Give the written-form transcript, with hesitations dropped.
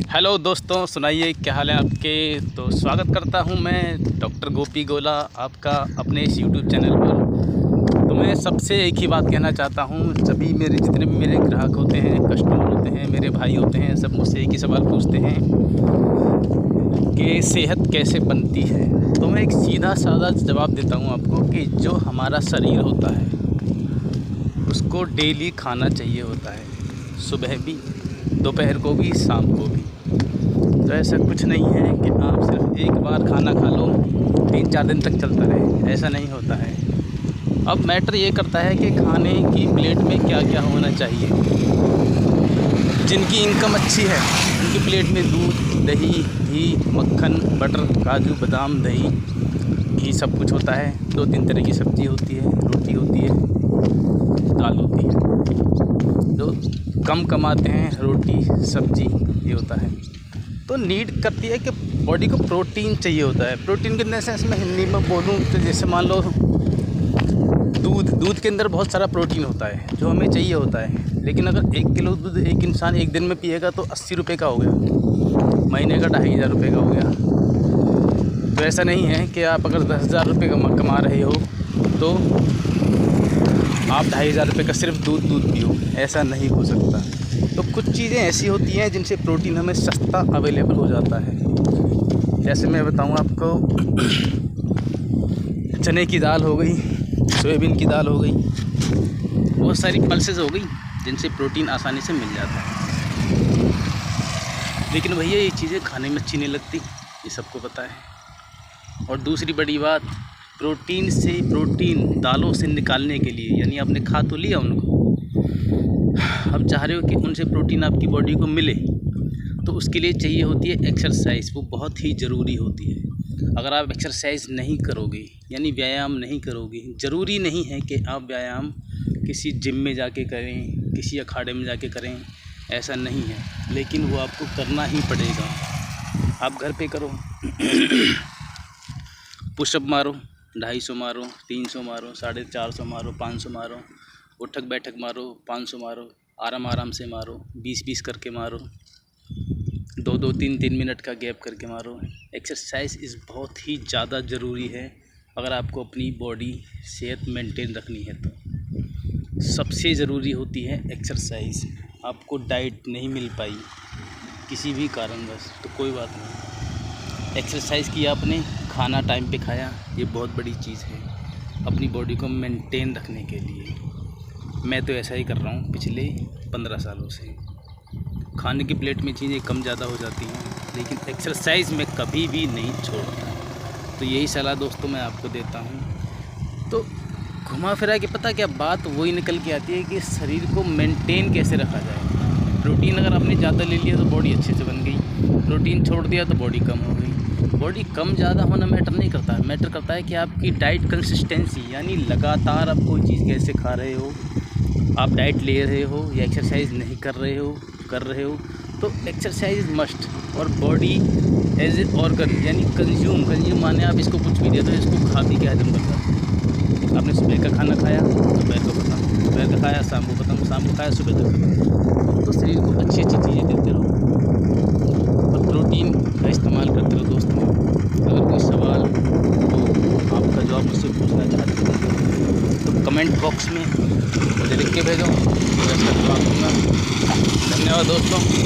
Hello दोस्तों, सुनाइए क्या हाल है आपके। तो स्वागत करता हूं मैं डॉक्टर गोपी गोला आपका अपने इस यूट्यूब चैनल पर। तो मैं सबसे एक ही बात कहना चाहता हूं, सभी मेरे जितने भी मेरे ग्राहक होते हैं, कस्टमर होते हैं, मेरे भाई होते हैं, सब मुझसे एक ही सवाल पूछते हैं कि सेहत कैसे बनती है। तो मैं एक सीधा साधा जवाब देता हूं आपको कि जो हमारा शरीर होता है उसको डेली खाना चाहिए होता है, सुबह भी, दोपहर को भी, शाम को भी। तो ऐसा कुछ नहीं है कि आप सिर्फ एक बार खाना खा लो 3-4 दिन तक चलता रहे, ऐसा नहीं होता है। अब मैटर ये करता है कि खाने की प्लेट में क्या क्या होना चाहिए। जिनकी इनकम अच्छी है उनकी प्लेट में दूध, दही, घी, मक्खन, बटर, काजू, बादाम, दही, घी सब कुछ होता है। 2-3 तरह की सब्ज़ी होती है, रोटी होती है, दाल होती है। जो कम कमाते हैं, रोटी, सब्ज़ी, ये होता है। तो नीड करती है कि बॉडी को प्रोटीन चाहिए होता है। प्रोटीन के सेंस में हिंदी में बोलूँ तो जैसे मान लो दूध के अंदर बहुत सारा प्रोटीन होता है जो हमें चाहिए होता है। लेकिन अगर 1 किलो दूध एक इंसान एक दिन में पिएगा तो 80 रुपये का हो गया, महीने का 2500 रुपये का हो गया। तो ऐसा नहीं है कि आप अगर 10,000 रुपये कमा रहे हो तो आप 2500 रुपये का सिर्फ दूध पियो, ऐसा नहीं हो सकता। तो कुछ चीज़ें ऐसी होती हैं जिनसे प्रोटीन हमें सस्ता अवेलेबल हो जाता है। जैसे मैं बताऊं आपको, चने की दाल हो गई, सोयाबीन की दाल हो गई, बहुत सारी पल्सेस हो गई जिनसे प्रोटीन आसानी से मिल जाता है। लेकिन भैया ये चीज़ें खाने में अच्छी नहीं लगती, ये सबको पता है। और दूसरी बड़ी बात, प्रोटीन दालों से निकालने के लिए, यानी आपने खा तो लिया उनको, अब चाह रहे हो कि उनसे प्रोटीन आपकी बॉडी को मिले, तो उसके लिए चाहिए होती है एक्सरसाइज। वो बहुत ही ज़रूरी होती है। अगर आप एक्सरसाइज नहीं करोगे, यानी व्यायाम नहीं करोगे, ज़रूरी नहीं है कि आप व्यायाम किसी जिम में जाके करें, किसी अखाड़े में जाके करें, ऐसा नहीं है। लेकिन वो आपको करना ही पड़ेगा। आप घर पे करो, पुशअप मारो, 250 मारो, 300 मारो, 450 मारो, 500 मारो, उठक बैठक मारो, 500 मारो, आराम से मारो, 20-20 करके मारो, 2-2, 3-3 मिनट का गैप करके मारो। एक्सरसाइज इज़ बहुत ही ज़्यादा ज़रूरी है अगर आपको अपनी बॉडी सेहत मेंटेन रखनी है। तो सबसे ज़रूरी होती है एक्सरसाइज। आपको डाइट नहीं मिल पाई किसी भी कारणवश तो कोई बात नहीं, एक्सरसाइज किया आपने, खाना टाइम पे खाया, ये बहुत बड़ी चीज़ है अपनी बॉडी को मेंटेन रखने के लिए। मैं तो ऐसा ही कर रहा हूँ पिछले 15 सालों से। खाने की प्लेट में चीज़ें कम ज़्यादा हो जाती हैं, लेकिन एक्सरसाइज में कभी भी नहीं छोड़ता। तो यही सलाह दोस्तों मैं आपको देता हूँ। तो घुमा फिरा के पता क्या बात वही निकल के आती है कि शरीर को मेंटेन कैसे रखा जाए। प्रोटीन अगर आपने ज़्यादा ले लिया तो बॉडी अच्छे से बन गई, प्रोटीन छोड़ दिया तो बॉडी कम हो गई। बॉडी कम ज़्यादा होना मैटर नहीं करता, मैटर करता है कि आपकी डाइट कंसिस्टेंसी, यानी लगातार आप कोई चीज़ कैसे खा रहे हो, आप डाइट ले रहे हो या एक्सरसाइज नहीं कर रहे हो। तो एक्सरसाइज मस्ट। और बॉडी एज ए ऑर्गन, यानी कंज्यूम माने आप इसको कुछ भी दे दो, इसको खा पी के हजम करता है। आपने सुबह का खाना खाया, दोपहर को खत्म, दोपहर का खाया, शाम को खत्म, शाम को खाया, सुबह तक खत्म। तो शरीर को अच्छी चीज़ें देते रहो और प्रोटीन का इस्तेमाल करते रहो। दोस्तों अगर कोई सवाल हो आपका जो आप मुझसे पूछना चाहते हो तो कमेंट बॉक्स में मुझे लिख के भेजो, मैं इसका जवाब दूँगा। धन्यवाद दोस्तों।